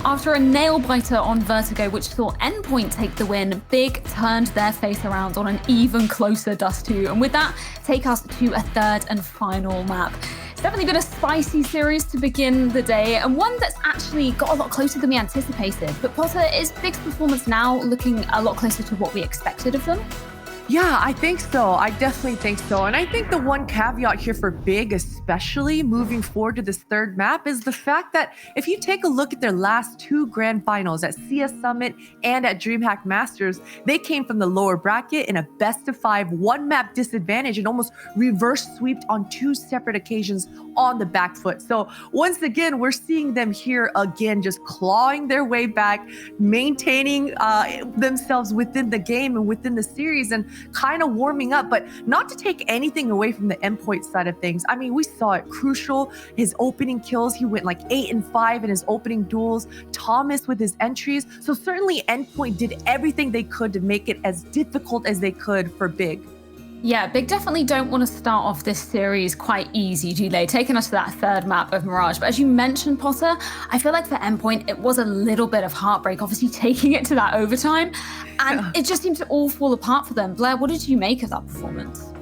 After a nail-biter on Vertigo, which saw Endpoint take the win, Big turned their face around on an even closer Dust 2, and with that, take us to a third and final map. It's definitely been a spicy series to begin the day, and one that's actually got a lot closer than we anticipated. But Potter, is Big's performance now looking a lot closer to what we expected of them? Yeah, I think so. I definitely think so. And I think the one caveat here for Big, especially moving forward to this third map, is the fact that if you take a look at their last two grand finals at CS Summit and at DreamHack Masters, they came from the lower bracket in a best of 5 one map disadvantage and almost reverse sweeped on 2 separate occasions on the back foot. So once again, we're seeing them here again, just clawing their way back, maintaining themselves within the game and within the series, and kind of warming up, but not to take anything away from the Endpoint side of things. I mean, we saw it crucial. His opening kills, he went like 8 and 5 in his opening duels. Thomas with his entries. So certainly Endpoint did everything they could to make it as difficult as they could for Big. Yeah, Big definitely don't want to start off this series quite easy, do they? Taking us to that third map of Mirage. But as you mentioned, Potter, I feel like for Endpoint, it was a little bit of heartbreak, obviously taking it to that overtime. And it just seemed to all fall apart for them. Blair, what did you make of that performance?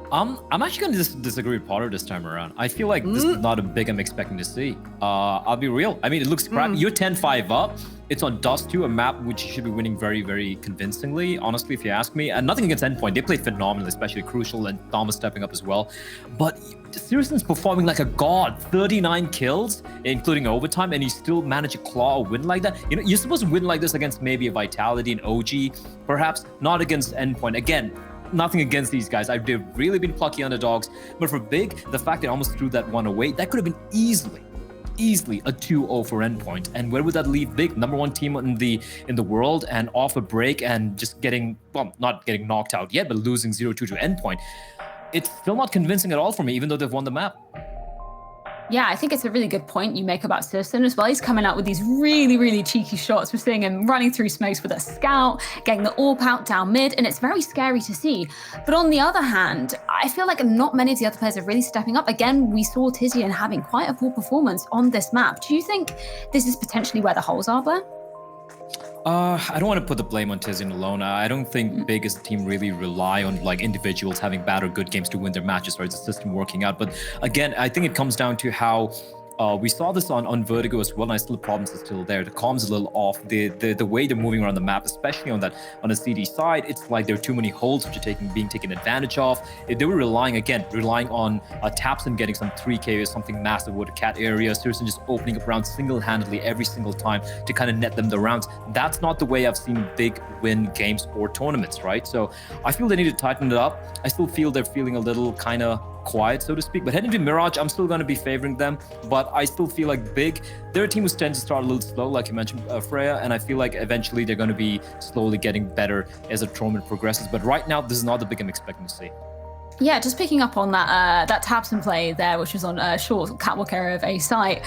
I'm actually going to disagree with Potter this time around. I feel like this is not a Big I'm expecting to see. I'll be real. I mean, it looks crappy. You're 10-5 up. It's on Dust 2, a map which you should be winning very, very convincingly, honestly, if you ask me. And nothing against Endpoint. They played phenomenally, especially Crucial and Thomas stepping up as well. But Sirius's performing like a god. 39 kills, including overtime, and he still managed to claw a win like that. You know, you're supposed to win like this against maybe a Vitality and OG, perhaps not against Endpoint. Again, nothing against these guys. They've really been plucky underdogs. But for Big, the fact they almost threw that one away, that could have been easily a 2-0 for Endpoint. And where would that leave Big? Number 1 team in the world, and off a break and just getting, well, not getting knocked out yet, but losing 0-2 to Endpoint. It's still not convincing at all for me, even though they've won the map. Yeah, I think it's a really good point you make about Sirson as well. He's coming out with these really, really cheeky shots. We're seeing him running through smokes with a scout, getting the AWP out down mid, and it's very scary to see. But on the other hand, I feel like not many of the other players are really stepping up. Again, we saw Tizian having quite a poor performance on this map. Do you think this is potentially where the holes are, Blair? I don't want to put the blame on Tizian alone. I don't think Big as a team really rely on like individuals having bad or good games to win their matches, or it's a system working out. But again, I think it comes down to how we saw this on Vertigo as well, and I still the problems are still there. The comms a little off. The way they're moving around the map, especially on the CD side, it's like there are too many holes which are being taken advantage of. They were relying on Tapson getting some 3K or something massive with a cat area. Seriously, just opening up rounds single-handedly every single time to kind of net them the rounds. That's not the way I've seen Big win games or tournaments, right? So I feel they need to tighten it up. I still feel they're feeling a little kind of quiet, so to speak. But heading to Mirage, I'm still going to be favoring them. But I still feel like Big, they're a team who tends to start a little slow, like you mentioned, Freya. And I feel like eventually they're going to be slowly getting better as the tournament progresses. But right now, this is not the Big I'm expecting to see. Yeah, just picking up on that Tapson play there, which was on short catwalk area of A site.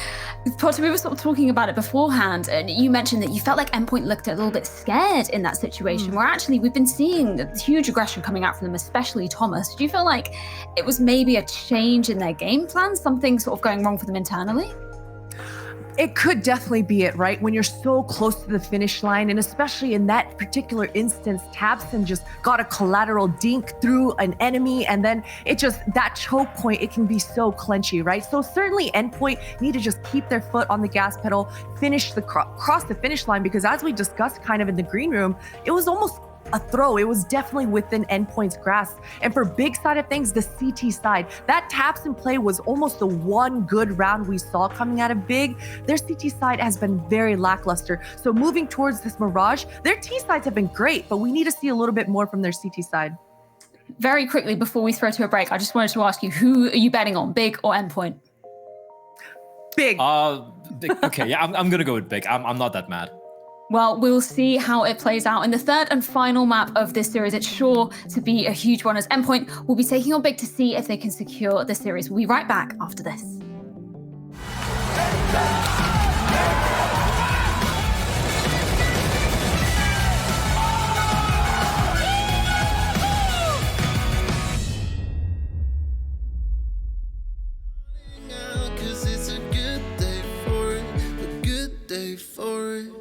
Potter, we were sort of talking about it beforehand, and you mentioned that you felt like Endpoint looked a little bit scared in that situation, where actually we've been seeing huge aggression coming out from them, especially Thomas. Do you feel like it was maybe a change in their game plan, something sort of going wrong for them internally? It could definitely be it, right? When you're so close to the finish line, and especially in that particular instance, Tabson just got a collateral dink through an enemy, and then that choke point, it can be so clenchy, right? So certainly Endpoint need to just keep their foot on the gas pedal, cross the finish line, because as we discussed kind of in the green room, it was almost a throw. It was definitely within Endpoint's grasp. And for Big side of things, the CT side, that taps and play was almost the one good round we saw coming out of Big. Their CT side has been very lackluster. So moving towards this Mirage, their T sides have been great, but we need to see a little bit more from their CT side. Very quickly, before we throw to a break, I just wanted to ask you, who are you betting on, Big or Endpoint? Big. Big. Okay, yeah, I'm going to go with Big. I'm not that mad. Well, we'll see how it plays out in the third and final map of this series. It's sure to be a huge one, as Endpoint will be taking on Big to see if they can secure the series. We'll be right back after this. Cause it's a good day for it, a good day for it. it.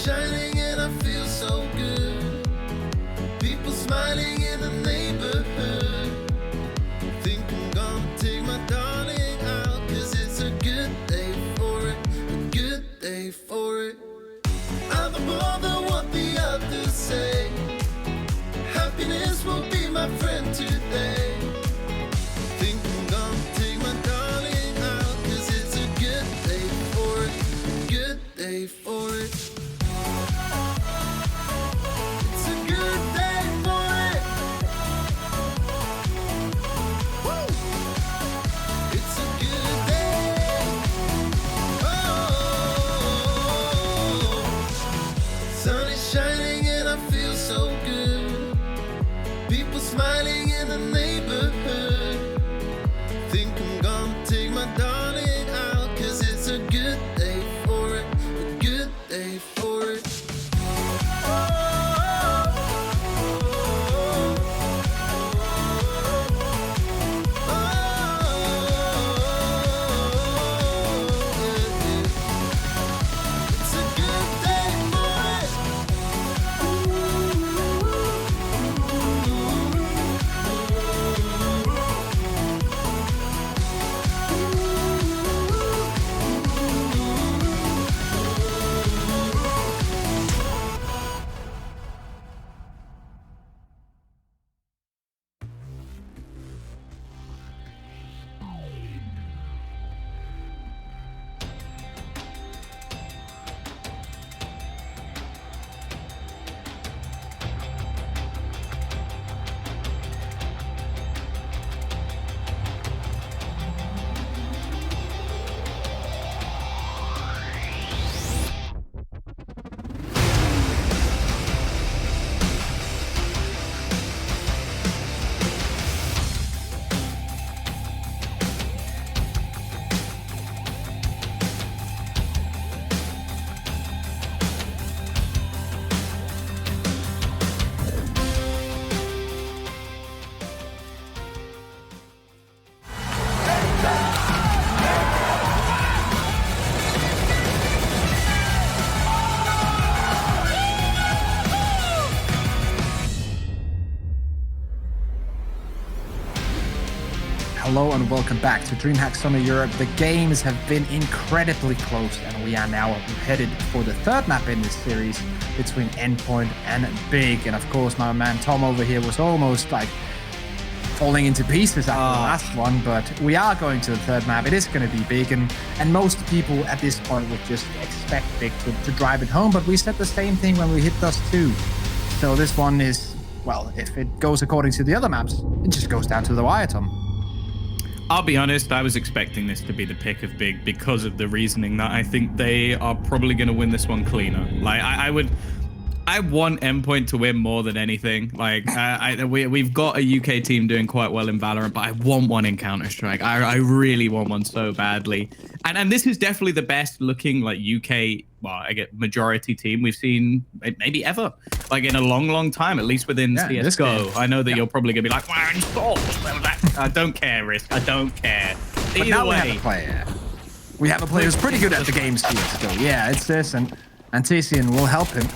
Shining and I feel so good. People smiling in the neighborhood. Think I'm gonna take my darling out, 'cause it's a good day for it, a good day for it. I don't bother what the others say. Happiness will be my friend today. Think I'm gonna take my darling out, 'cause it's a good day for it, a good day for it. Shining and I feel so good. People smiling in the neighborhood. Think I'm gonna take my darling out, 'cause it's a good day for it, a good day for it. Hello and welcome back to DreamHack Summer Europe. The games have been incredibly close and we are now headed for the third map in this series between Endpoint and Big. And of course, my man Tom over here was almost like falling into pieces after the last one, but we are going to the third map. It is going to be Big, and most people at this point would just expect Big to drive it home, but we said the same thing when we hit Dust 2. So this one is, well, if it goes according to the other maps, it just goes down to the wire, Tom. I'll be honest, I was expecting this to be the pick of Big because of the reasoning that I think they are probably going to win this one cleaner. Like, I want Endpoint to win more than anything. Like, we've got a UK team doing quite well in Valorant, but I want one in Counter-Strike. I really want one so badly. And this is definitely the best looking, like, UK, well, I get majority team we've seen maybe ever. Like, in a long, long time, at least within CSGO. I know that you're probably going to be like, wow, I don't care, Risk. I don't care. But now we have a player. We have a player who's pretty good at the game CSGO. Yeah, it's this, and Tisian will help him.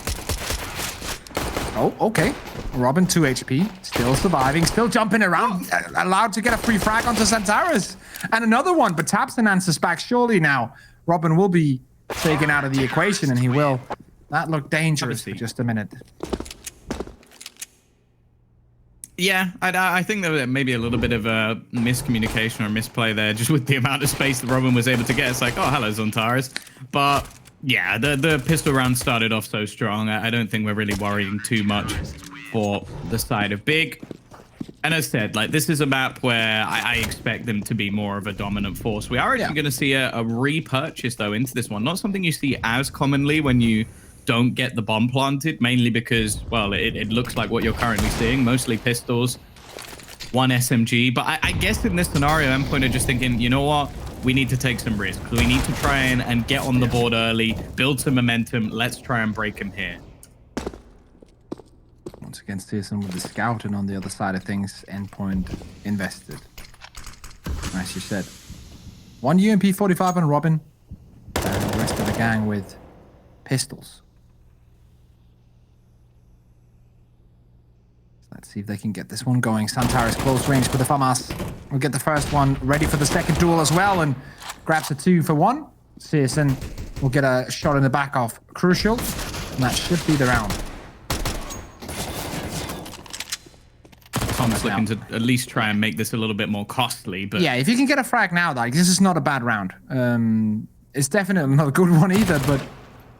Oh, okay. Robin, 2 HP. Still surviving. Still jumping around. Allowed to get a free frag onto Centaurus. And another one, but Tapson answers back surely now. Robin will be taken out of the equation, and he will. That looked dangerous for just a minute. Yeah, I think there may be a little bit of a miscommunication or misplay there, just with the amount of space that Robin was able to get. It's like, oh, hello, Zontaras. But yeah, the pistol round started off so strong. I don't think we're really worrying too much for the side of Big. And as said, like this is a map where I expect them to be more of a dominant force. We are actually going to see a repurchase though into this one. Not something you see as commonly when you don't get the bomb planted, mainly because, well, it looks like what you're currently seeing, mostly pistols, one SMG. But I guess in this scenario, Endpoint are just thinking, you know what? We need to take some risks. We need to try and get on the board early, build some momentum. Let's try and break him here. Once again, Searson with the scout, and on the other side of things, Endpoint invested. As you said. One UMP 45 on Robin, and the rest of the gang with pistols. Let's see if they can get this one going. Santara is close range for the FAMAS. We'll get the first one ready for the second duel as well, and grabs a 2 for 1. Searson will get a shot in the back of Crucial, and that should be the round. Tom's looking to at least try and make this a little bit more costly, but yeah, if you can get a frag now, like this is not a bad round. It's definitely not a good one either, but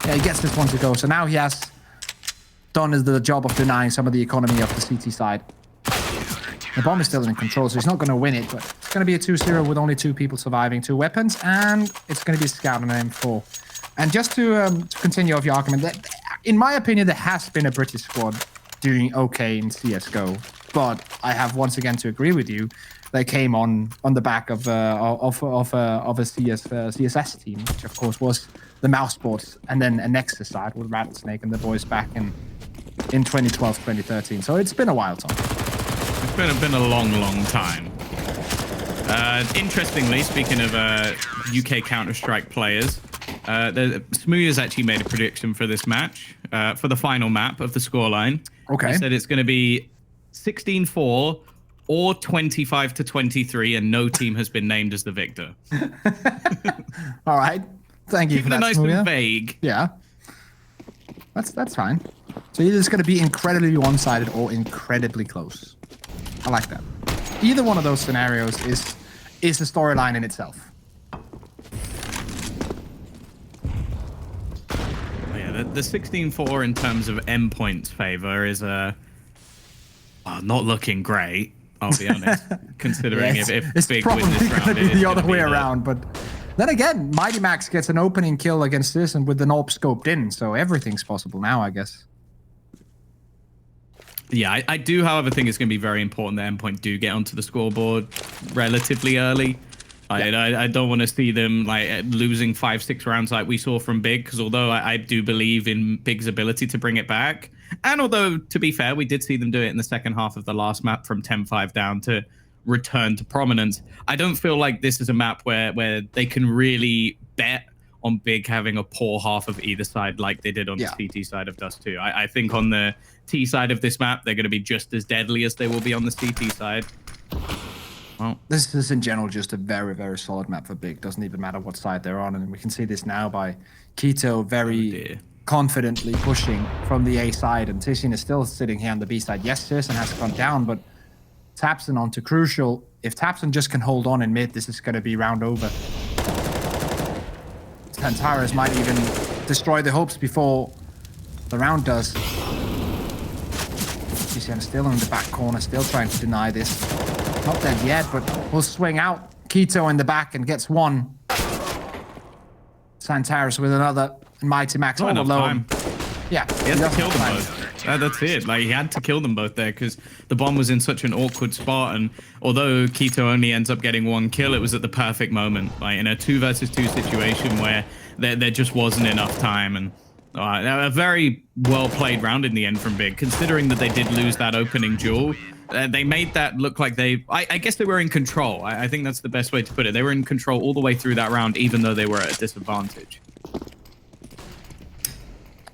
yeah, he gets this one to go. So now he has done the job of denying some of the economy of the CT side. The bomb is still in control, so he's not going to win it, but it's going to be a 2-0 with only 2 people surviving, 2 weapons, and it's going to be a scout on an M4. And just to continue off your argument, that, in my opinion, there has been a British squad doing okay in CSGO. But I have once again to agree with you. They came on the back of a CSS team, which of course was the Mouseboards, and then a Nexus side with Rattlesnake and the boys back in 2012, 2013. So it's been a while, Tom. It's been a long time. Interestingly, speaking of UK Counter-Strike players, Smooth has actually made a prediction for this match, for the final map of the scoreline. Okay. He said it's going to be 16-4 or 25-23, and no team has been named as the victor. All right. Thank you Keeping for that, it nice Smooth. and vague. Yeah. That's fine. So either it's going to be incredibly one-sided or incredibly close. I like that. Either one of those scenarios is the storyline in itself. Yeah, the 16-4 in terms of Endpoint's favor is not looking great, I'll be honest, considering Yeah, if it's Big probably wins this going to round, be it is the other gonna way be around. But then again, Mighty Max gets an opening kill against this and with the AWP scoped in, so everything's possible now, I guess. Yeah, I do, however, think it's going to be very important that Endpoint do get onto the scoreboard relatively early. I don't want to see them like losing 5-6 rounds like we saw from Big, because although I do believe in Big's ability to bring it back, and although, to be fair, we did see them do it in the second half of the last map from 10-5 down to return to prominence, I don't feel like this is a map where they can really bet on Big having a poor half of either side like they did on the CT side of Dust 2. I think on the T side of this map, they're going to be just as deadly as they will be on the CT side. Well, This is in general just a very, very solid map for Big. Doesn't even matter what side they're on. And we can see this now by Keto very confidently pushing from the A side. And Tishin is still sitting here on the B side. Yes, Searson has gone down, but Tapson onto Crucial. If Tapson just can hold on in mid, this is going to be round over. Tantaras might even destroy the hopes before the round does. TCM still in the back corner, still trying to deny this. Not dead yet, but will swing out. Keto in the back and gets one. Santaris with another. And Mighty Max all alone. Yeah, he has to kill them both. That's it. Like, he had to kill them both there because the bomb was in such an awkward spot. And although Keto only ends up getting 1 kill, it was at the perfect moment. Like in a 2 versus 2 situation where there just wasn't enough time. And a very well played round in the end from Big, considering that they did lose that opening duel. They made that look like I guess they were in control. I think that's the best way to put it. They were in control all the way through that round, even though they were at a disadvantage.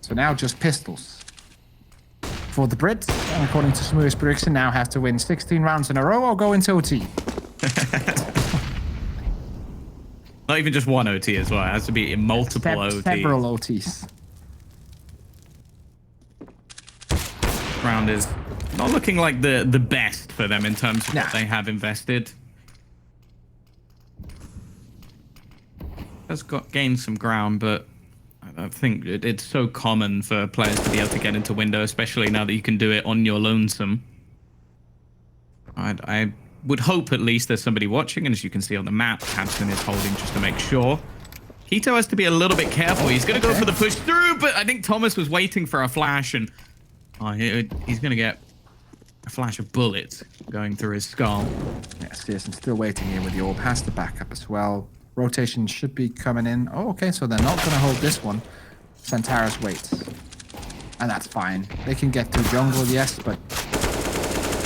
So now just pistols. For the Brits, and according to Smooth's prediction, now have to win 16 rounds in a row or go into OT. Not even just one OT as well. It has to be in multiple OTs. Several OTs. Round is not looking like the best for them in terms of what they have invested. Has gained some ground, but I think it's so common for players to be able to get into window, especially now that you can do it on your lonesome. I would hope at least there's somebody watching, and as you can see on the map, Tabson is holding just to make sure. Keto has to be a little bit careful. He's going to go for the push through, but I think Thomas was waiting for a flash, and he's going to get a flash of bullets going through his skull. Yes, I'm still waiting here with the orb. Has to back up as well. Rotation should be coming in. Oh, okay, so they're not going to hold this one. Santaris waits. And that's fine. They can get through jungle, yes, but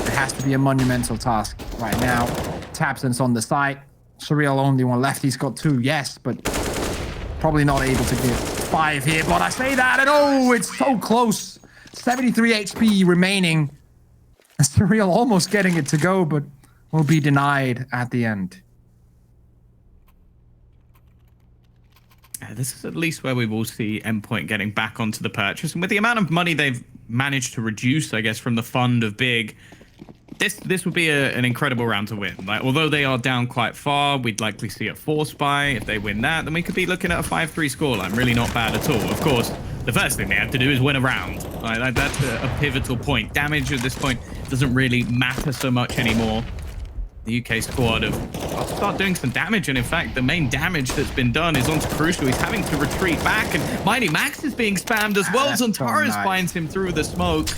it has to be a monumental task right now. Tabson's on the side. Surreal only one left. He's got 2, yes, but probably not able to get 5 here. But I say that, and oh, it's so close. 73 HP remaining. Surreal almost getting it to go, but will be denied at the end. This is at least where we will see Endpoint getting back onto the purchase. And with the amount of money they've managed to reduce, I guess, from the fund of Big, this would be an incredible round to win. Like, although they are down quite far, we'd likely see a 4-spy. If they win that, then we could be looking at a 5-3 scoreline. Really not bad at all. Of course, the first thing they have to do is win a round. Like, that's a pivotal point. Damage at this point doesn't really matter so much anymore. The UK squad have start doing some damage, and in fact, the main damage that's been done is onto Crucial. He's having to retreat back, and Mighty Max is being spammed as well. Zontaris finds him through the smoke.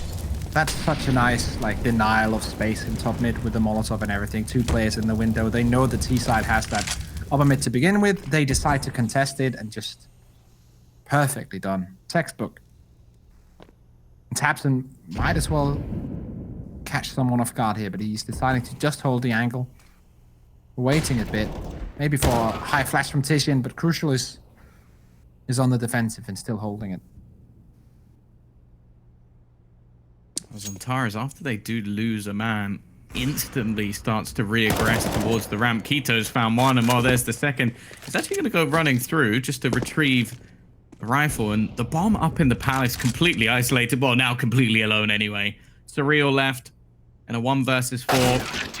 That's such a nice, like, denial of space in top mid with the Molotov and everything. 2 players in the window. They know the T side has that upper mid to begin with. They decide to contest it, and just perfectly done. Textbook. Tabson might as well catch someone off guard here, but he's deciding to just hold the angle. Waiting a bit. Maybe for a high flash from Tishin, but Crucial is on the defensive and still holding it. Zontaris, after they do lose a man, instantly starts to re-aggress towards the ramp. Keto's found one, and while there's the second, he's actually going to go running through just to retrieve the rifle, and the bomb up in the palace completely isolated. Well, now completely alone anyway. Surreal left, and a 1 versus 4.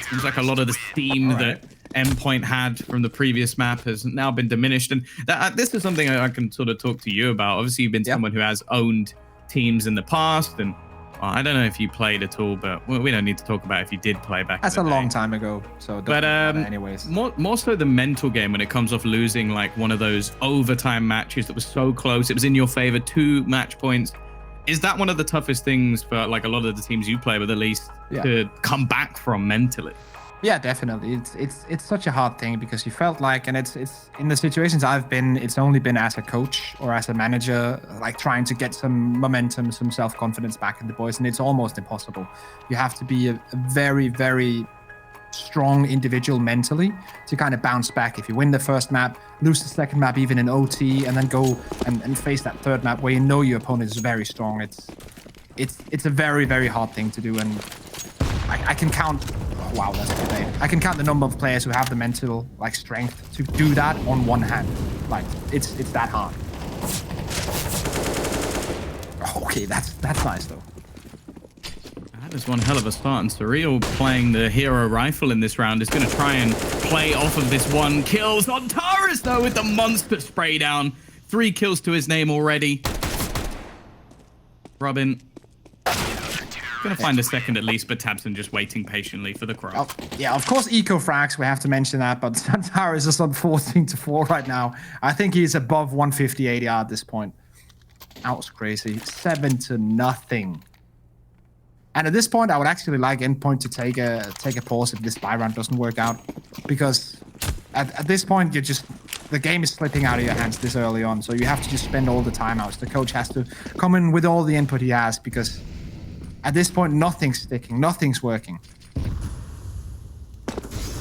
Seems like a lot of the steam that Endpoint had from the previous map has now been diminished, and this is something I can sort of talk to you about. Obviously, you've been someone who has owned teams in the past, and I don't know if you played at all, but we don't need to talk about if you did play back. That's in the a day. long time ago, so but anyways, more so the mental game when it comes off losing like one of those overtime matches that was so close. It was in your favor, 2 match points. Is that one of the toughest things for like a lot of the teams you play with, at least, to come back from mentally? Yeah, definitely. It's such a hard thing because you felt like, and it's in the situations I've been, it's only been as a coach or as a manager, like trying to get some momentum, some self-confidence back in the boys, and it's almost impossible. You have to be a very, very strong individual mentally to kind of bounce back. If you win the first map, lose the second map even in OT, and then go and face that third map where you know your opponent is very strong. It's a very, very hard thing to do, and I can count. Oh, wow, that's a good name. I can count the number of players who have the mental like strength to do that on one hand. Like it's that hard. Okay, that's nice though. That is one hell of a start, and Surreal playing the hero rifle in this round is going to try and play off of this 1 kill. Zontaris, though, with the monster spray down. 3 kills to his name already. Robin going to find a second at least, but Tabson just waiting patiently for the crow. Oh, yeah, of course, eco frags, we have to mention that, but Zontaris is on 14-4 right now. I think he's above 150 ADR at this point. That was crazy. 7-0. And at this point, I would actually like Endpoint to take a pause if this buy round doesn't work out, because at this point the game is slipping out of your hands this early on, so you have to just spend all the timeouts. The coach has to come in with all the input he has, because at this point nothing's sticking, nothing's working.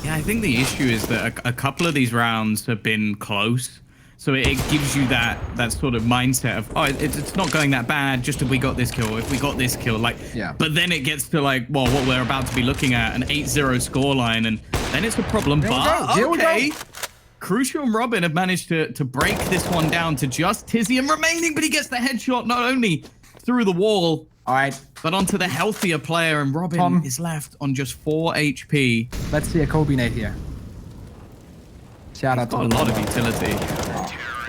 Yeah, I think the issue is that a couple of these rounds have been close. So it gives you that sort of mindset of, oh, it's not going that bad, just if we got this kill, like, yeah. But then it gets to like, well, what we're about to be looking at, an 8-0 scoreline, and then it's a problem. Here we go. Crucial and Robin have managed to break this one down to just Tizian remaining, but he gets the headshot not only through the wall, all right, but onto the healthier player, and Robin is left on just 4 HP. Let's see a Kobe nade here. Shout out to a lot of utility.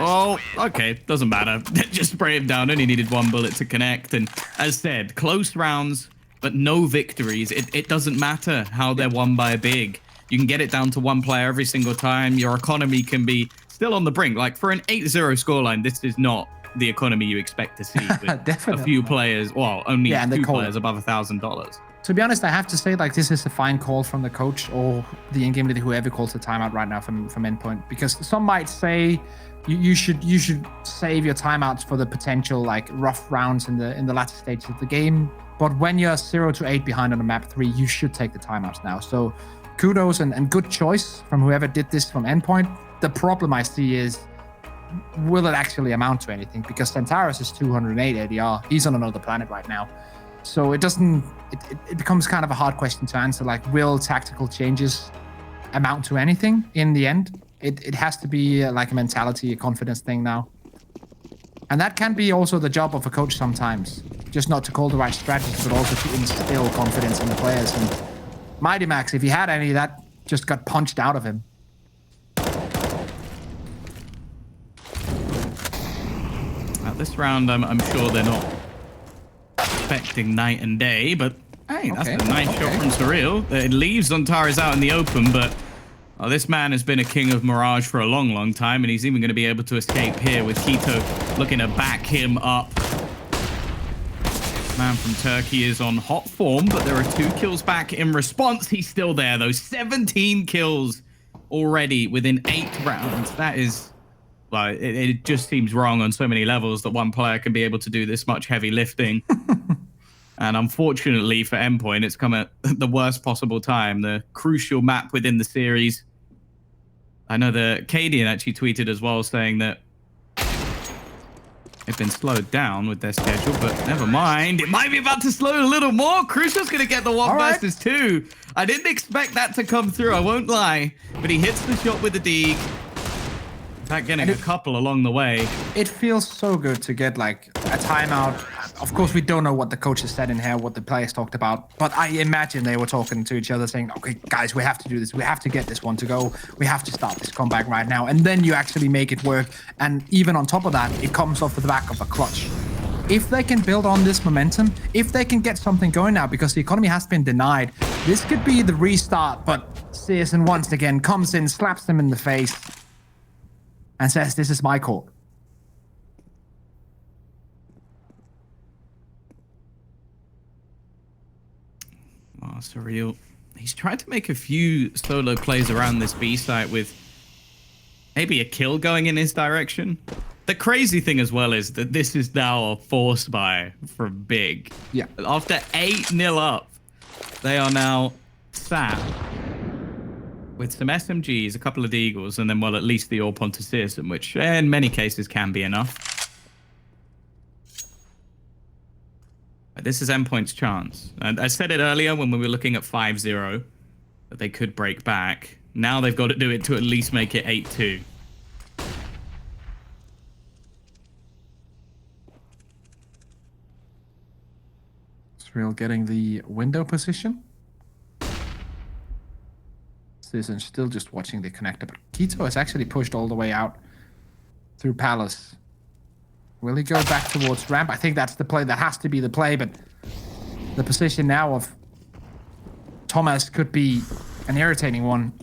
Oh, okay, doesn't matter. Just spray him down. Only needed 1 bullet to connect. And as said, close rounds but no victories. It doesn't matter how they're won by a big. You can get it down to one player every single time. Your economy can be still on the brink. Like for an 8-0 scoreline, this is not the economy you expect to see with a few players. Well, only two players above $1,000. To be honest, I have to say, like, this is a fine call from the coach or the in-game leader, whoever calls the timeout right now from Endpoint, because some might say you should save your timeouts for the potential like rough rounds in the latter stages of the game. But when you're 0-8 behind on a map 3, you should take the timeouts now. So kudos and good choice from whoever did this from Endpoint. The problem I see is, will it actually amount to anything? Because Centaurus is 208 ADR. He's on another planet right now. So it becomes kind of a hard question to answer. Like, will tactical changes amount to anything in the end? It has to be like a mentality, a confidence thing now. And that can be also the job of a coach sometimes. Just not to call the right strategy, but also to instill confidence in the players. And Mighty Max, if he had any, that just got punched out of him. Now, this round, I'm sure they're not expecting night and day, but hey, that's a nice shot from Surreal. It leaves Antares out in the open, but this man has been a king of Mirage for a long, long time, and he's even going to be able to escape here with Keto looking to back him up. Man from Turkey is on hot form, but there are 2 kills back in response. He's still there, though. 17 kills already within 8 rounds. That is, like, it just seems wrong on so many levels that one player can be able to do this much heavy lifting. And unfortunately for Endpoint, it's come at the worst possible time. The crucial map within the series. I know that Cadian actually tweeted as well, saying that they've been slowed down with their schedule, but never mind. It might be about to slow a little more. Crucial's going to get the 1 versus 2. I didn't expect that to come through, I won't lie. But he hits the shot with the dig. In fact, getting a couple along the way. It feels so good to get like a timeout. Of course, we don't know what the coaches said in here, what the players talked about, but I imagine they were talking to each other saying, okay, guys, we have to do this. We have to get this one to go. We have to start this comeback right now. And then you actually make it work. And even on top of that, it comes off the back of a clutch. If they can build on this momentum, if they can get something going now, because the economy has been denied, this could be the restart. But Searson once again comes in, slaps them in the face, and says, this is my court. Oh, Surreal. He's tried to make a few solo plays around this B site with maybe a kill going in his direction. The crazy thing as well is that this is now a force buy from Big. Yeah. After 8-0 up, they are now sat with some SMGs, a couple of Deagles, and then, well, at least the AWP onto Searson, which in many cases can be enough. This is Endpoint's chance. And I said it earlier when we were looking at 5-0 that they could break back. Now they've got to do it to at least make it 8-2. Surreal getting the window position. Searson still just watching the connector, but Keto is actually pushed all the way out through Palace. Will he go back towards ramp? I think that's the play. That has to be the play, but the position now of Thomas could be an irritating one,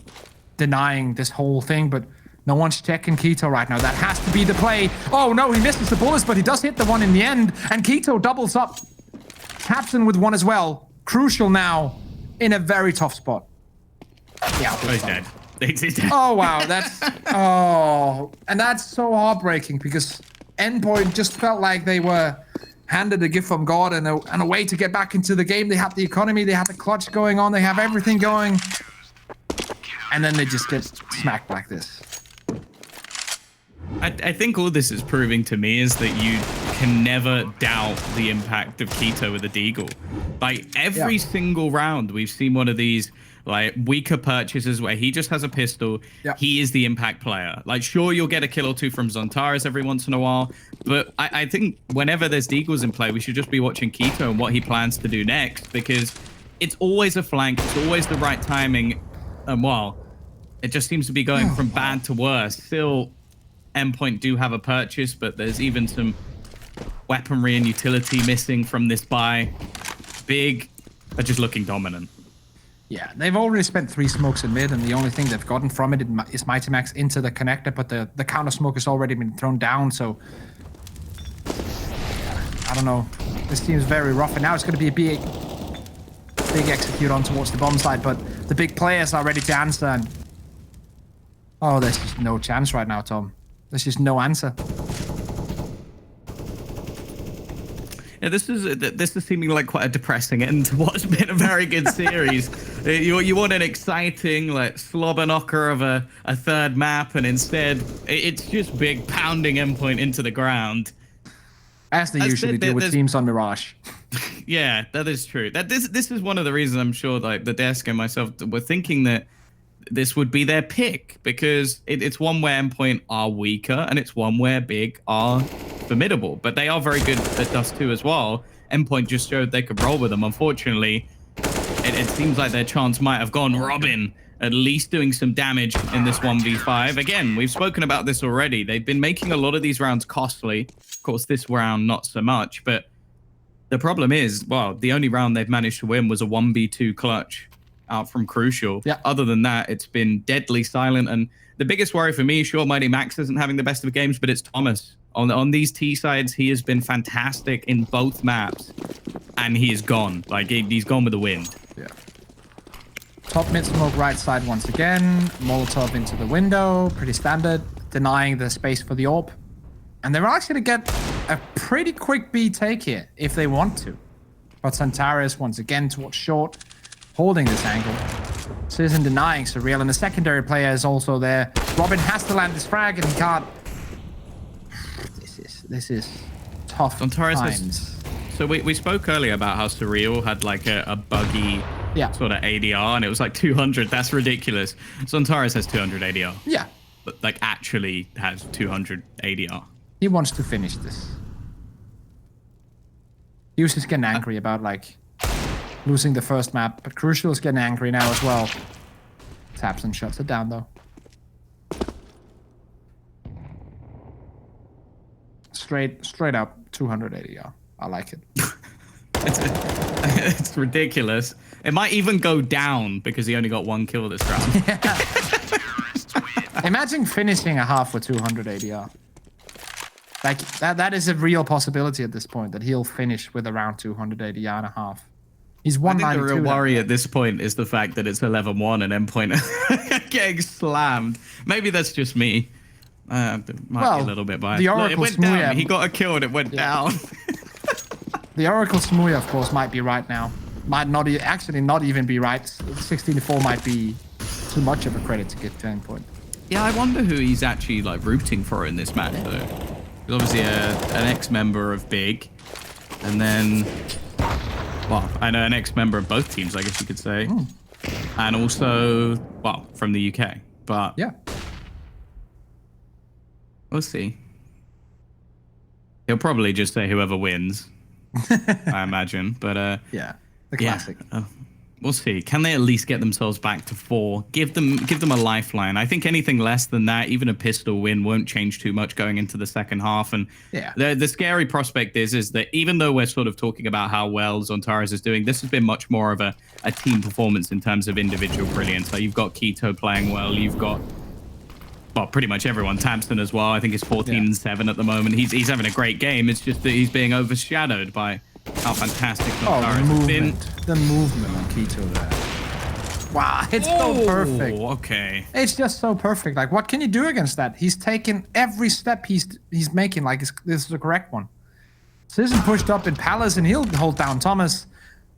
denying this whole thing, but no one's checking Keto right now. That has to be the play. Oh no, he misses the bullets, but he does hit the one in the end, and Keto doubles up. Captain with one as well. Crucial now in a very tough spot. Yeah, he's dead. He's dead. Oh wow, that's and that's so heartbreaking because Endpoint just felt like they were handed a gift from God and a way to get back into the game. They had the economy, they had the clutch going on, they have everything going, and then they just get smacked like this. I think all this is proving to me is that you can never doubt the impact of Keto with a Deagle. Like every single round, we've seen one of these like weaker purchases where he just has a pistol. He is the impact player. Like, sure, you'll get a kill or two from Zontaras every once in a while, but I think whenever there's Deagles in play, we should just be watching Keto and what he plans to do next, because it's always a flank, it's always the right timing, and well, it just seems to be going from bad to worse. Still, Endpoint do have a purchase, but there's even some weaponry and utility missing from this buy. Big are just looking dominant. Yeah, they've already spent 3 smokes in mid, and the only thing they've gotten from it is Mighty Max into the connector, but the counter smoke has already been thrown down, so... I don't know. This seems very rough, and now it's going to be a big execute on towards the bomb side, but the big players are ready to answer, and... Oh, there's just no chance right now, Tom. There's just no answer. Yeah, this is seeming like quite a depressing end to what's been a very good series. You want an exciting, like, slobber knocker of a third map, and instead it's just big pounding Endpoint into the ground. As they usually do with teams on Mirage. Yeah, that is true. This is one of the reasons I'm sure like the desk and myself were thinking that this would be their pick, because it's one where Endpoint are weaker and it's one where Big are formidable, but they are very good at Dust 2 as well. Endpoint just showed they could roll with them. Unfortunately, it seems like their chance might have gone. Robin at least doing some damage in this 1v5. Again, we've spoken about this already. They've been making a lot of these rounds costly. Of course, this round not so much, but the problem is, well, the only round they've managed to win was a 1v2 clutch out from Crucial. Yeah. Other than that, it's been deadly silent. And the biggest worry for me, sure, Mighty Max isn't having the best of games, but it's Thomas. On these T sides, he has been fantastic in both maps, and he is gone. Like, he's gone with the wind. Yeah. Top mid smoke right side once again. Molotov into the window. Pretty standard. Denying the space for the AWP. And they're actually going to get a pretty quick B take here, if they want to. But Santaris once again towards short, holding this angle. Citizen denying Surreal, and the secondary player is also there. Robin has to land this frag, and he can't. This is tough times. So we spoke earlier about how Surreal had like a buggy sort of ADR, and it was like 200. That's ridiculous. Sontaris has 200 ADR. Yeah. But like actually has 200 ADR. He wants to finish this. He was just getting angry about like losing the first map, but Crucial is getting angry now as well. Taps and shuts it down though. Straight up 200 ADR. I like it. It's ridiculous. It might even go down because he only got 1 kill this round. Yeah. Imagine finishing a half with 200 ADR. Like that is a real possibility at this point, that he'll finish with around 200 ADR and a half. He's 192. I think the real worry at this point is the fact that it's 11-1 and Endpoint getting slammed. Maybe that's just me. Might be a little bit biased. The Oracle it went down. He got a kill and it went down. The Oracle Smuya, of course, might be right now. Might not actually not even be right. 16-4 might be too much of a credit to get to Endpoint. Yeah, I wonder who he's actually like rooting for in this match though. He's obviously an ex-member of Big, and then, well, I know an ex-member of both teams, I guess you could say, and also, well, from the UK. But yeah. We'll see. He'll probably just say whoever wins, I imagine. But yeah, the classic. Yeah, we'll see. Can they at least get themselves back to 4? Give them a lifeline. I think anything less than that, even a pistol win, won't change too much going into the second half. And yeah, the scary prospect is that even though we're sort of talking about how well Zontaris is doing, this has been much more of a team performance in terms of individual brilliance. Like, you've got Keto playing well. You've got, well, pretty much everyone. Tamsin as well. I think he's 14-7 at the moment. He's having a great game. It's just that he's being overshadowed by how fantastic the movement. The movement on Keto there. Wow, it's so perfect. Okay. It's just so perfect. Like, what can you do against that? He's taken every step he's making like this is the correct one. Citizen pushed up in Palace, and he'll hold down Thomas.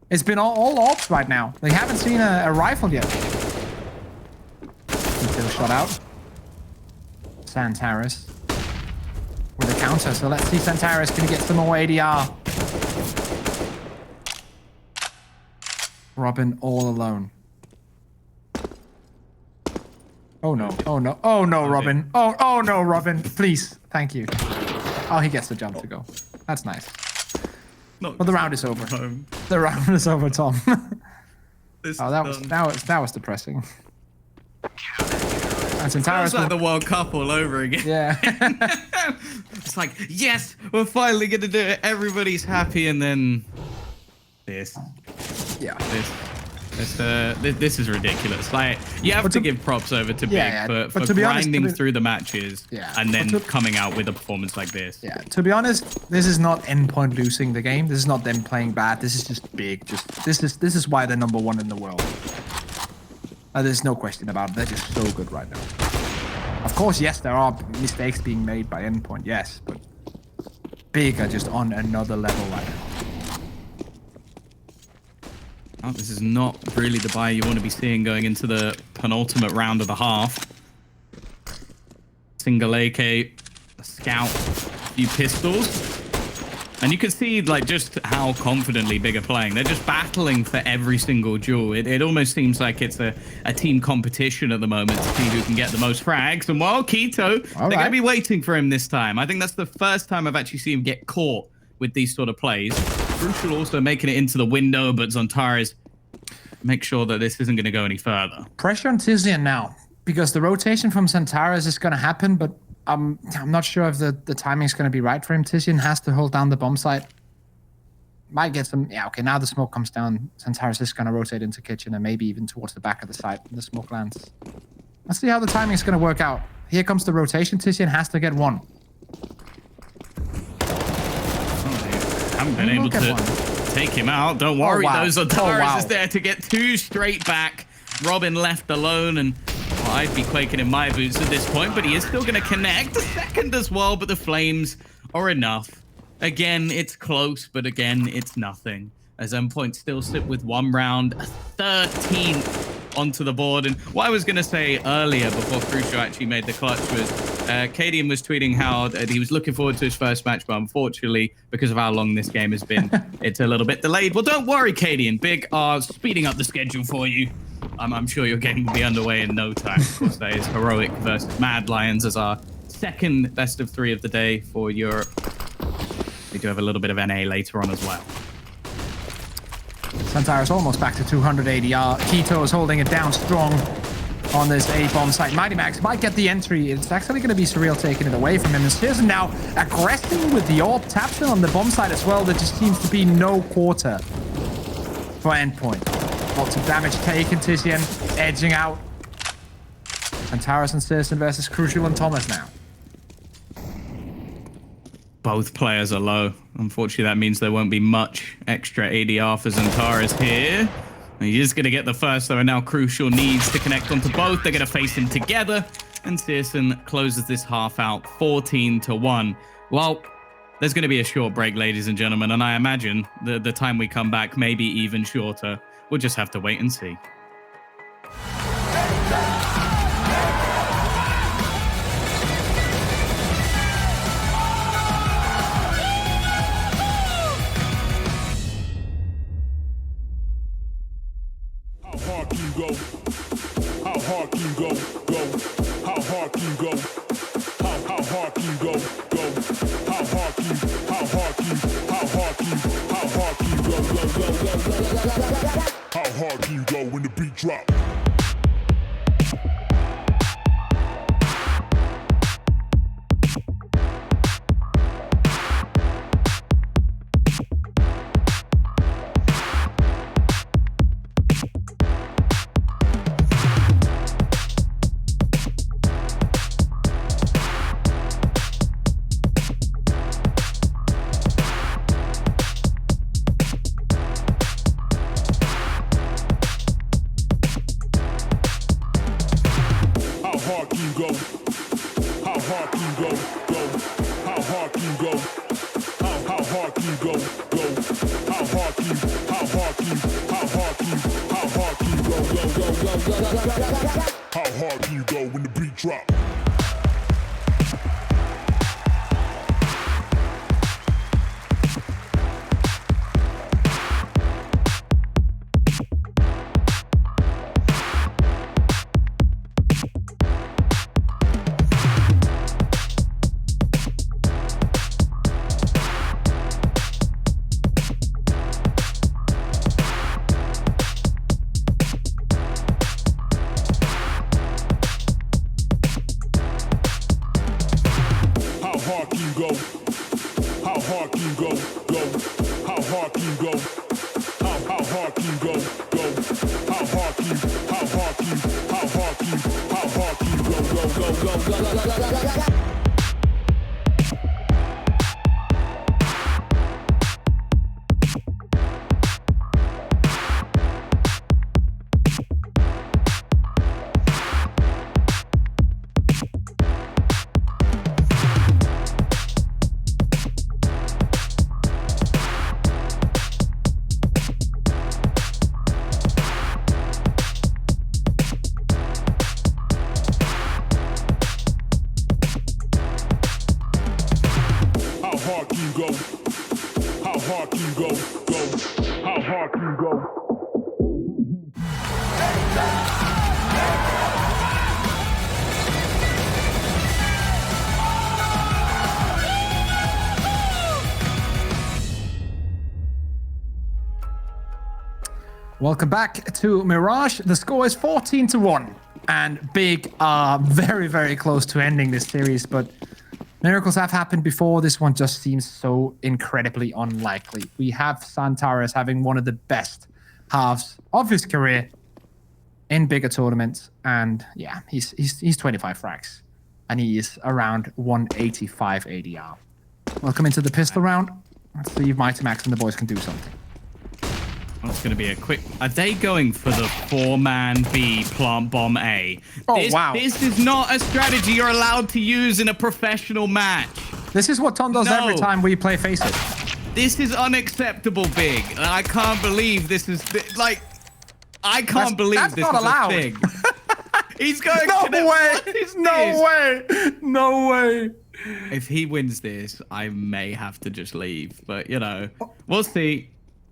It's been all AWPs right now. They haven't seen a rifle yet. Keto shot out. Santaris with a counter, so let's see Santaris can he get some more ADR. Robin all alone. Oh no, oh no, oh no, Robin. Oh no, Robin, please, thank you. Oh, he gets the jump to go. That's nice. But the round is over. The round is over, Tom. That was depressing. That's entirely. It's like the World Cup all over again. Yeah. It's like, yes, we're finally gonna do it. Everybody's happy, and then this. Yeah. This is ridiculous. Like, you have to give props over to Big for to be honest, grinding through the matches and then coming out with a performance like this. Yeah, to be honest, this is not Endpoint losing the game. This is not them playing bad. This is just Big. This is why they're number one in the world. There's no question about it. They're just so good right now. Of course, yes, there are mistakes being made by Endpoint, yes, but Big are just on another level right now. Oh, this is not really the buy you want to be seeing going into the penultimate round of the half. Single AK, a scout, a few pistols. And you can see like just how confidently Big are playing. They're just battling for every single duel. It almost seems like it's a team competition at the moment to see who can get the most frags. And while Keto, they're going to be waiting for him this time. I think that's the first time I've actually seen him get caught with these sort of plays. Crucial also making it into the window, but Zontares make sure that this isn't going to go any further. Pressure on Tizian now, because the rotation from Zontares is going to happen, but I'm not sure if the timing is going to be right for him. Tizian has to hold down the bomb site. Might get some... Yeah, okay, now the smoke comes down. Zontares is going to rotate into kitchen and maybe even towards the back of the site when the smoke lands. Let's see how the timing is going to work out. Here comes the rotation. Tizian has to get one. Haven't been able to take him out. Don't worry, those Zontares is there to get two straight back. Robin left alone, and well, I'd be quaking in my boots at this point, but he is still going to connect a second as well, but the flames are enough. Again, it's close, but again, it's nothing. As Endpoint still sit with one round, 13 onto the board. And what I was going to say earlier, before Crucio actually made the clutch, was Cadian was tweeting how he was looking forward to his first match, but unfortunately, because of how long this game has been, it's a little bit delayed. Well, don't worry, Cadian. Big are speeding up the schedule for you. I'm sure your game will be underway in no time. Of course, that is Heroic versus Mad Lions as our second best of 3 of the day for Europe. We do have a little bit of NA later on as well. Zontares almost back to 200 ADR. Keto is holding it down strong on this A-bomb site. Mighty Max might get the entry. It's actually going to be Surreal taking it away from him. And Searson now aggressing with the AWP. Taps in on the bomb site as well. There just seems to be no quarter for Endpoint. Lots of damage taken. Tizian edging out. Zontares and Searson versus Crucial and Thomas now. Both players are low. Unfortunately, that means there won't be much extra ADR for Zontares here. He is going to get the first, though, and now Crucial needs to connect onto both. They're going to face him together, and Searson closes this half out 14-1. Well, there's going to be a short break, ladies and gentlemen, and I imagine the time we come back may be even shorter. We'll just have to wait and see. How hard can you go when the beat drop? How hard can you go when the beat drop? How hard can you go? How hard can you go? Go. How hard can you go? Welcome back to Mirage. The score is 14-1, and Big are very, very close to ending this series, but miracles have happened before. This one just seems so incredibly unlikely. We have Santares having one of the best halves of his career in bigger tournaments, and yeah, he's 25 frags, and he is around 185 ADR. Welcome into the pistol round. Let's see if Mighty Max and the boys can do something. That's going to be a quick... Are they going for the 4-man B plant bomb A? Oh, wow. This is not a strategy you're allowed to use in a professional match. This is what Tom does every time we play Face It. This is unacceptable, Big. I can't believe this is... Like, I can't believe that's this not is allowed. a thing. He's going... No to way! What is No this? way! No way! If he wins this, I may have to just leave. But, you know, we'll see.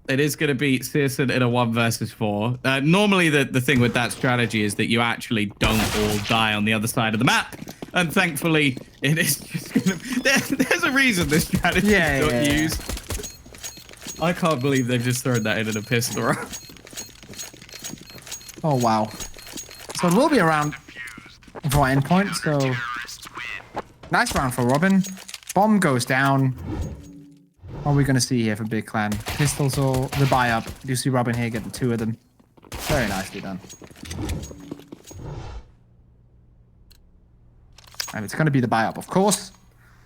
It is going to beat Searson in a 1 versus 4. Normally, the thing with that strategy is that you actually don't all die on the other side of the map. And thankfully, it is just going to... There's a reason this strategy is not used. I can't believe they've just thrown that in a pistol round. Oh, wow. So it will be a round for Endpoint, so... Nice round for Robin. Bomb goes down. What are we going to see here for Big Clan? Pistols or the buy-up? You see Robin here getting 2 of them. Very nicely done. And it's going to be the buy-up, of course.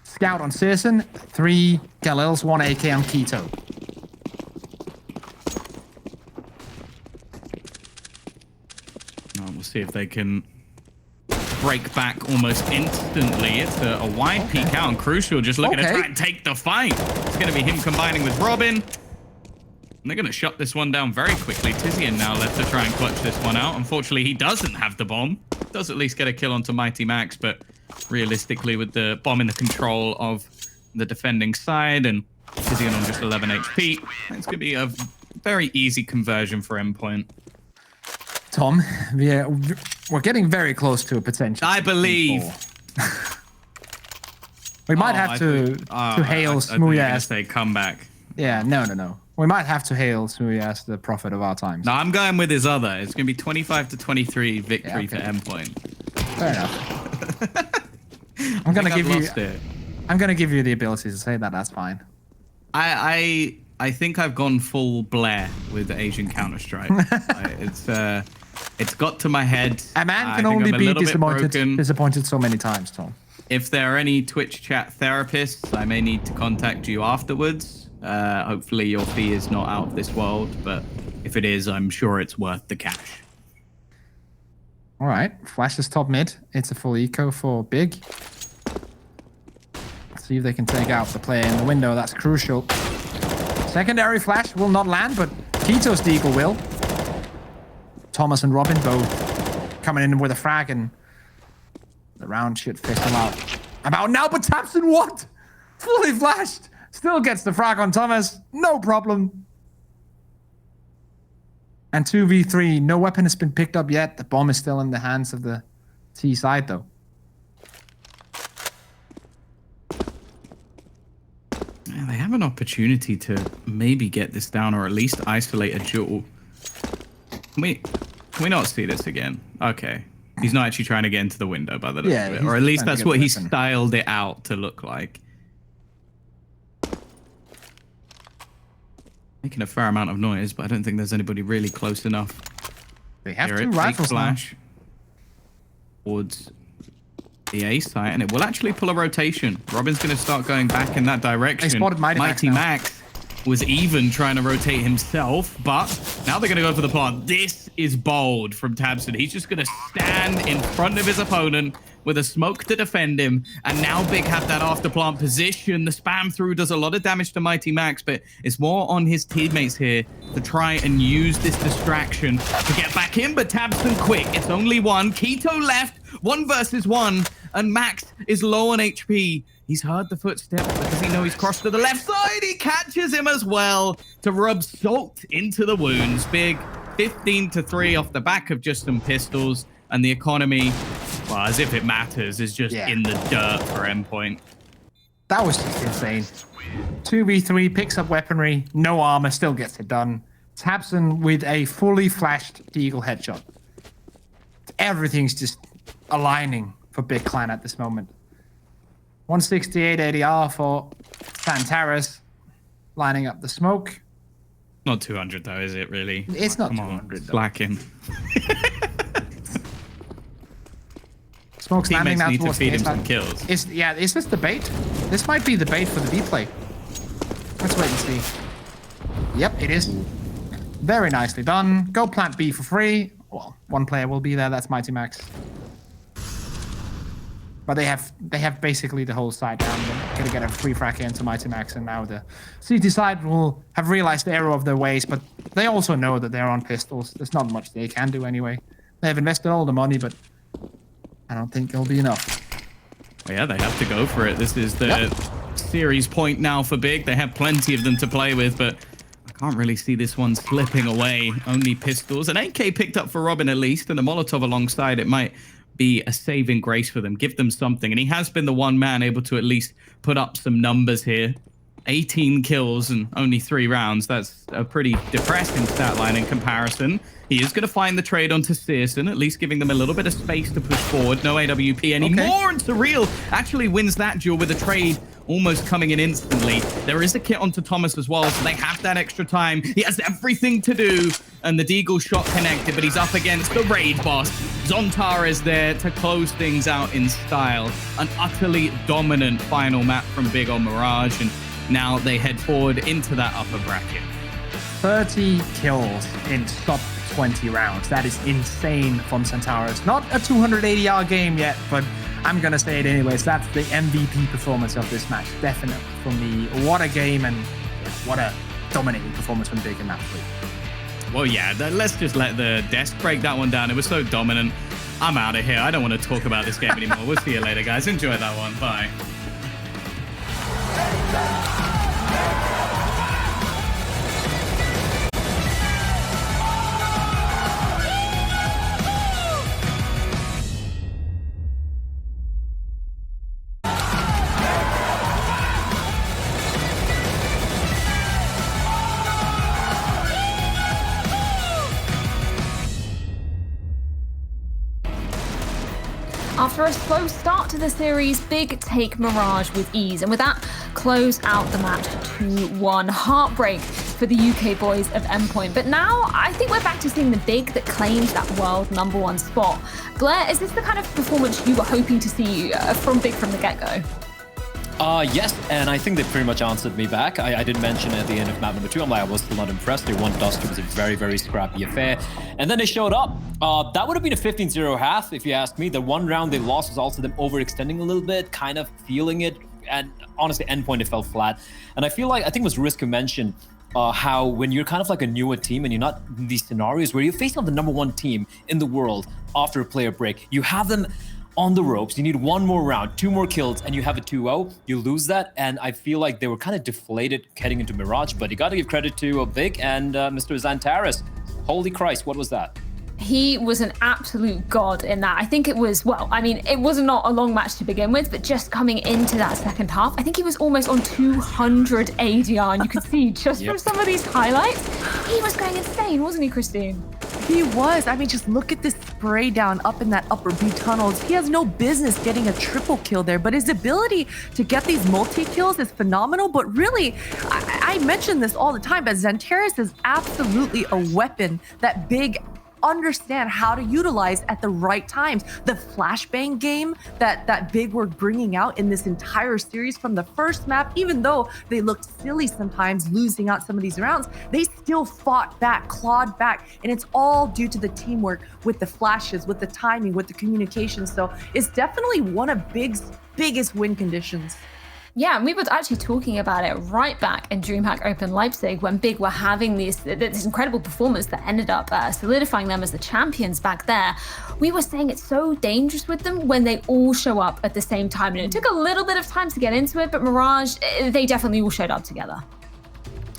Scout on Searson. 3 Galils, 1 AK on Keto. We'll see if they can break back almost instantly. It's a wide peek out, and Crucial just looking to try and take the fight. It's going to be him combining with Robin. And they're going to shut this one down very quickly. Tizian now left to try and clutch this one out. Unfortunately, he doesn't have the bomb. Does at least get a kill onto Mighty Max, but realistically, with the bomb in the control of the defending side and Tizian on just 11 HP, it's going to be a very easy conversion for Endpoint. Tom, we're getting very close to a potential. I believe. We might have to hail Smoothie as they come back. Yeah, no. We might have to hail Smoothie as the prophet of our times. No, I'm going with his other. It's going to be 25-23 victory for Endpoint. Fair enough. I'm gonna give you the ability to say that. That's fine. I think I've gone full Blair with the Asian Counter-Strike. It's got to my head. A man can only be disappointed so many times, Tom. If there are any Twitch chat therapists, I may need to contact you afterwards. Hopefully your fee is not out of this world, but if it is, I'm sure it's worth the cash. All right, Flash is top mid. It's a full eco for Big. Let's see if they can take out the player in the window. That's crucial. Secondary flash will not land, but Keto's Deagle will. Thomas and Robin both coming in with a frag, and the round should fizzle out. About now, but Tapson what? Fully flashed. Still gets the frag on Thomas. No problem. And 2v3. No weapon has been picked up yet. The bomb is still in the hands of the T side, though. They have an opportunity to maybe get this down or at least isolate a duel. Can we not see this again? Okay. He's not actually trying to get into the window by the look of it. Or at least that's what he styled it out to look like. Making a fair amount of noise, but I don't think there's anybody really close enough. They have 2 rifles flash. Towards the A site, and it will actually pull a rotation. Robin's going to start going back in that direction. They spotted Mighty Max was even trying to rotate himself, but now they're going to go for the plant. This is bold from Tabson. He's just going to stand in front of his opponent with a smoke to defend him, and now Big have that after plant position. The spam through does a lot of damage to Mighty Max, but it's more on his teammates here to try and use this distraction to get back in, but Tabson quick. It's only one. Keto left, 1 versus 1, and Max is low on HP. He's heard the footsteps because he knows he's crossed to the left side. He catches him as well to rub salt into the wounds. Big 15-3 off the back of just some pistols, and the economy, well, as if it matters, is just in the dirt for Endpoint. That was just insane. 2v3, picks up weaponry, no armor, still gets it done. Tabson with a fully flashed Deagle headshot. Everything's just aligning for Big Clan at this moment. 168 ADR for Santaris, lining up the smoke. Not 200 though, is it really? It's not Come 200 on, though. slack him. Smoke's landing Teammates now need to towards feed the him A some side. kills. Is this the bait? This might be the bait for the B play. Let's wait and see. Yep, it is. Very nicely done. Go plant B for free. Well, one player will be there. That's Mighty Max. But they have basically the whole side down. They're gonna get a free frack into Mighty Max, and now the CT side will have realized the error of their ways, but they also know that they're on pistols. There's not much they can do anyway. They have invested all the money, but I don't think it'll be enough. Well, yeah, they have to go for it. This is the series point now for Big. They have plenty of them to play with, but I can't really see this one slipping away. Only pistols. An AK picked up for Robin at least, and a Molotov alongside it might be a saving grace for them. Give them something. And he has been the one man able to at least put up some numbers here. 18 kills and only 3 rounds. That's a pretty depressing stat line in comparison. He is going to find the trade onto Searson, at least giving them a little bit of space to push forward. No AWP anymore, and Surreal actually wins that duel with a trade almost coming in instantly. There is a kit onto Thomas as well, so they have that extra time. He has everything to do, and the Deagle shot connected, but he's up against the raid boss. Zontar is there to close things out in style. An utterly dominant final map from Big on Mirage, and now they head forward into that upper bracket. 30 kills in sub 20 rounds. That is insane from Centaurus. Not a 280-yard game yet, but I'm going to say it anyways. That's the MVP performance of this match. Definitely for me. What a game, and what a dominating performance from Big in that play. Well, yeah, let's just let the desk break that one down. It was so dominant. I'm out of here. I don't want to talk about this game anymore. We'll see you later, guys. Enjoy that one. Bye. After a slow start to the series, Big take Mirage with ease, and with that, close out the match 2-1. Heartbreak for the UK boys of Endpoint. But now, I think we're back to seeing the Big that claims that world #1 spot. Blair, is this the kind of performance you were hoping to see from Big from the get-go? Yes, and I think they pretty much answered me back. I did mention at the end of map number 2, I'm like, I was still not impressed. They won Dust. It was a very, very scrappy affair. And then they showed up. That would have been a 15-0 half, if you ask me. The one round they lost was also them overextending a little bit, kind of feeling it. And honestly, Endpoint, it fell flat. And I think it was Risk who mentioned how when you're kind of like a newer team and you're not in these scenarios where you're facing the #1 team in the world after a player break, you have them on the ropes. You need one more round, 2 more kills, and you have a 2-0. You lose that, and I feel like they were kind of deflated heading into Mirage, but you got to give credit to Big and Mr. Zantaris. Holy Christ, what was that? He was an absolute god in that. I think it was, well, I mean, it was not a long match to begin with, but just coming into that second half, I think he was almost on 200 ADR, and you could see just from some of these highlights, he was going insane, wasn't he, Christine? He was. I mean, just look at this spray down up in that upper B tunnels. He has no business getting a triple kill there, but his ability to get these multi-kills is phenomenal. But really, I mention this all the time, but Zantaris is absolutely a weapon that Big understand how to utilize at the right times. The flashbang game that Big were bringing out in this entire series from the first map, even though they looked silly sometimes losing out some of these rounds, they still fought back, clawed back, and it's all due to the teamwork with the flashes, with the timing, with the communication. So it's definitely one of Big's biggest win conditions. Yeah, and we were actually talking about it right back in DreamHack Open Leipzig when Big were having this incredible performance that ended up solidifying them as the champions back there. We were saying it's so dangerous with them when they all show up at the same time. And it took a little bit of time to get into it, but Mirage, they definitely all showed up together.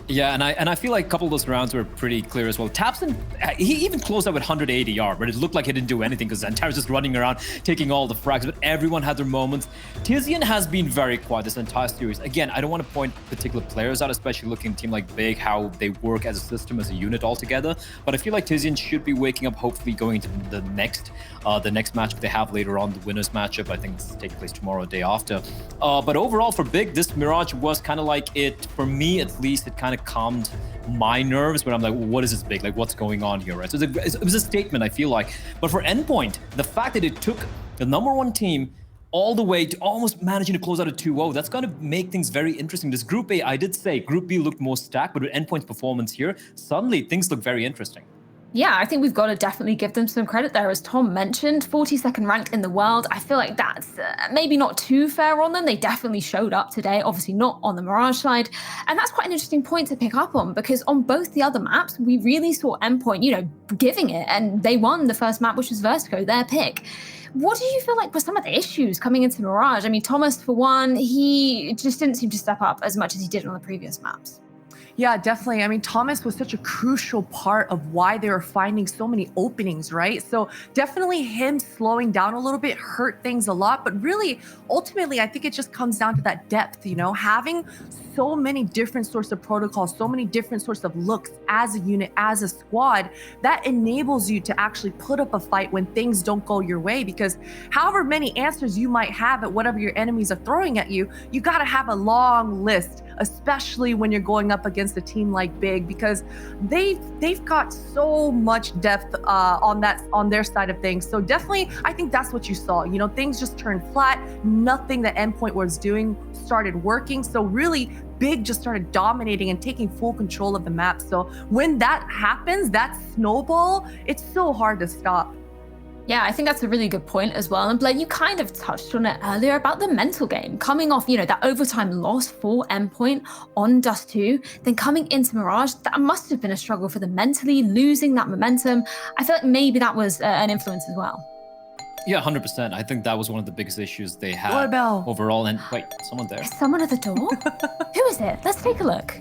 Yeah, and I feel like a couple of those rounds were pretty clear as well. Tapson, he even closed out with 180 AR, but it looked like he didn't do anything because Zentar was just running around, taking all the frags, but everyone had their moments. Tizian has been very quiet this entire series. Again, I don't want to point particular players out, especially looking at a team like Big, how they work as a system, as a unit altogether. But I feel like Tizian should be waking up, hopefully going into the next matchup they have later on, the winners matchup. I think this takes place tomorrow, day after. But overall for Big, this Mirage was kind of like it, for me at least, it kind of calmed my nerves when I'm like, what is this Big? Like, what's going on here, right? So it was a statement, I feel like. But for Endpoint, the fact that it took the #1 team all the way to almost managing to close out a 2-0, that's going to make things very interesting. This Group A, I did say, Group B looked more stacked, but with Endpoint's performance here, suddenly things look very interesting. Yeah, I think we've got to definitely give them some credit there. As Tom mentioned, 42nd ranked in the world. I feel like that's maybe not too fair on them. They definitely showed up today, obviously not on the Mirage side. And that's quite an interesting point to pick up on, because on both the other maps, we really saw Endpoint, giving it. And they won the first map, which was Vertigo, their pick. What do you feel like were some of the issues coming into Mirage? I mean, Thomas, for one, he just didn't seem to step up as much as he did on the previous maps. Yeah, definitely. I mean, Thomas was such a crucial part of why they were finding so many openings, right? So definitely him slowing down a little bit hurt things a lot. But really, ultimately, I think it just comes down to that depth, having so many different sorts of protocols, so many different sorts of looks as a unit, as a squad, that enables you to actually put up a fight when things don't go your way. Because however many answers you might have at whatever your enemies are throwing at you, you got to have a long list, especially when you're going up against a team like Big, because they've got so much depth on their side of things. So definitely, I think that's what you saw. Things just turned flat. Nothing that Endpoint was doing started working. So really, Big just started dominating and taking full control of the map. So when that happens, that snowball, it's so hard to stop. Yeah, I think that's a really good point as well. And Blaine, you kind of touched on it earlier about the mental game. Coming off, that overtime loss for Endpoint on Dust 2, then coming into Mirage, that must have been a struggle for them mentally, losing that momentum. I feel like maybe that was an influence as well. Yeah, 100%. I think that was one of the biggest issues they had Doorbell. overall. And wait, someone there. Is someone at the door? Who is it? Let's take a look.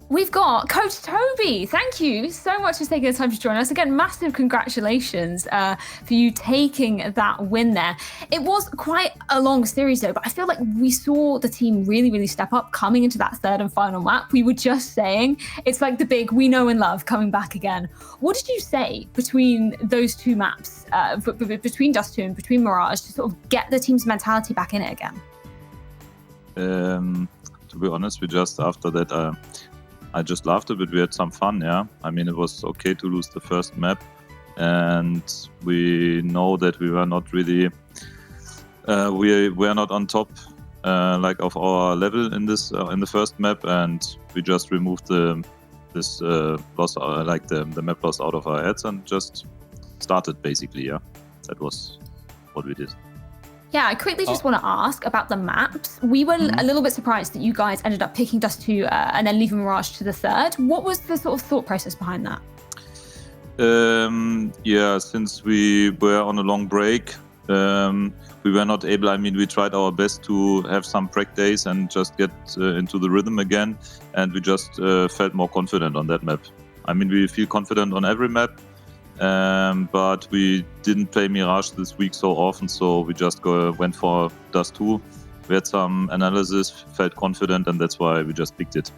We've got Coach Toby. Thank you so much for taking the time to join us. Again, massive congratulations for you taking that win there. It was quite a long series though, but I feel like we saw the team really, really step up coming into that third and final map. We were just saying, it's like the Big we know and love coming back again. What did you say between those two maps, between Dust 2 and between Mirage, to sort of get the team's mentality back in it again? To be honest, we just after that, I just laughed a bit. We had some fun, yeah. I mean, it was okay to lose the first map, and we know that we were not really, we were not on top, of our level in this in the first map, and we just removed this loss, the map loss out of our heads, and just started basically, yeah. That was what we did. Yeah, I quickly just want to ask about the maps. We were a little bit surprised that you guys ended up picking Dust 2 and then leaving Mirage to the third. What was the sort of thought process behind that? Yeah, since we were on a long break, we were not able, we tried our best to have some practice days and just get into the rhythm again. And we just felt more confident on that map. We feel confident on every map. But we didn't play Mirage this week so often, so we just went for Dust 2. We had some analysis, felt confident, and that's why we just picked it.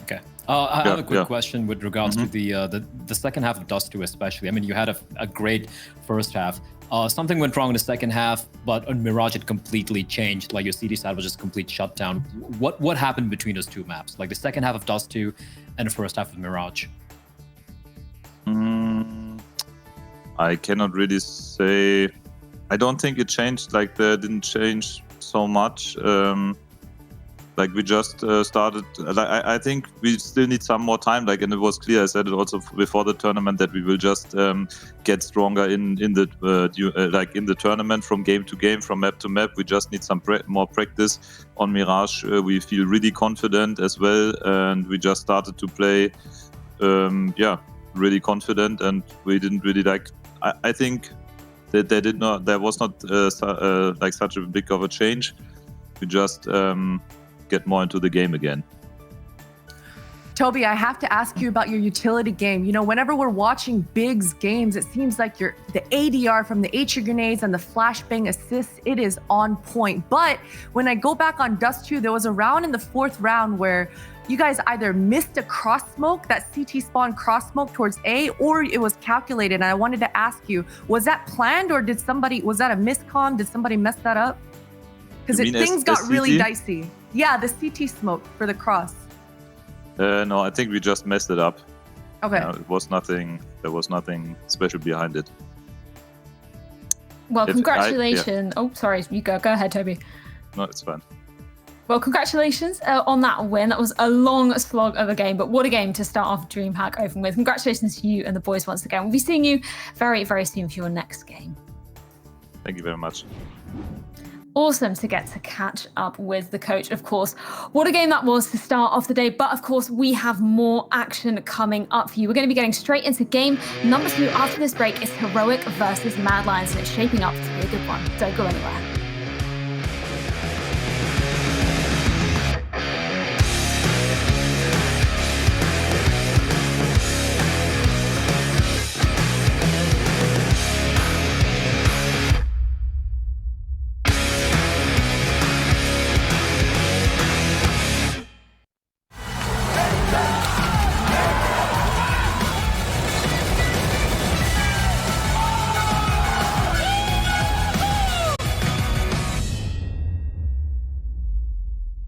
Okay. I have a quick yeah. question with regards to the second half of Dust 2 especially. I mean, you had a great first half. Something went wrong in the second half, but on Mirage it completely changed. Like your CD side was just complete shutdown. What happened between those two maps? Like the second half of Dust 2 and the first half of Mirage? I cannot really say. I don't think it changed. Like there didn't change so much. Like we just started. Like I think we still need some more time. Like, and it was clear. I said it also before the tournament that we will just get stronger in the tournament from game to game, from map to map. We just need some more practice on Mirage. We feel really confident as well, and we just started to play. Really confident, and we didn't really like. I think that there was not like such a big of a change. We just get more into the game again. Toby, I have to ask you about your utility game. You know, whenever we're watching Big's games, it seems like the ADR from the Aether grenades and the flashbang assists, it is on point. But when I go back on Dust 2, there was a round in the fourth round where you guys either missed a cross smoke, that CT spawn cross smoke towards A, or it was calculated. And I wanted to ask you, was that planned, or was that a miscom? Did somebody mess that up? Because things got really dicey. Yeah, the CT smoke for the cross. No, I think we just messed it up. Okay. It was nothing. There was nothing special behind it. Well, congratulations. Oh, sorry, you go. Go ahead, Toby. No, it's fine. Well, congratulations on that win. That was a long slog of a game, but what a game to start off DreamHack Open with. Congratulations to you and the boys once again. We'll be seeing you very, very soon for your next game. Thank you very much. Awesome to get to catch up with the coach, of course. What a game that was to start off the day. But of course, we have more action coming up for you. We're going to be getting straight into game number 2 after this break. It's Heroic versus Mad Lions, and it's shaping up to be a good one. Don't go anywhere.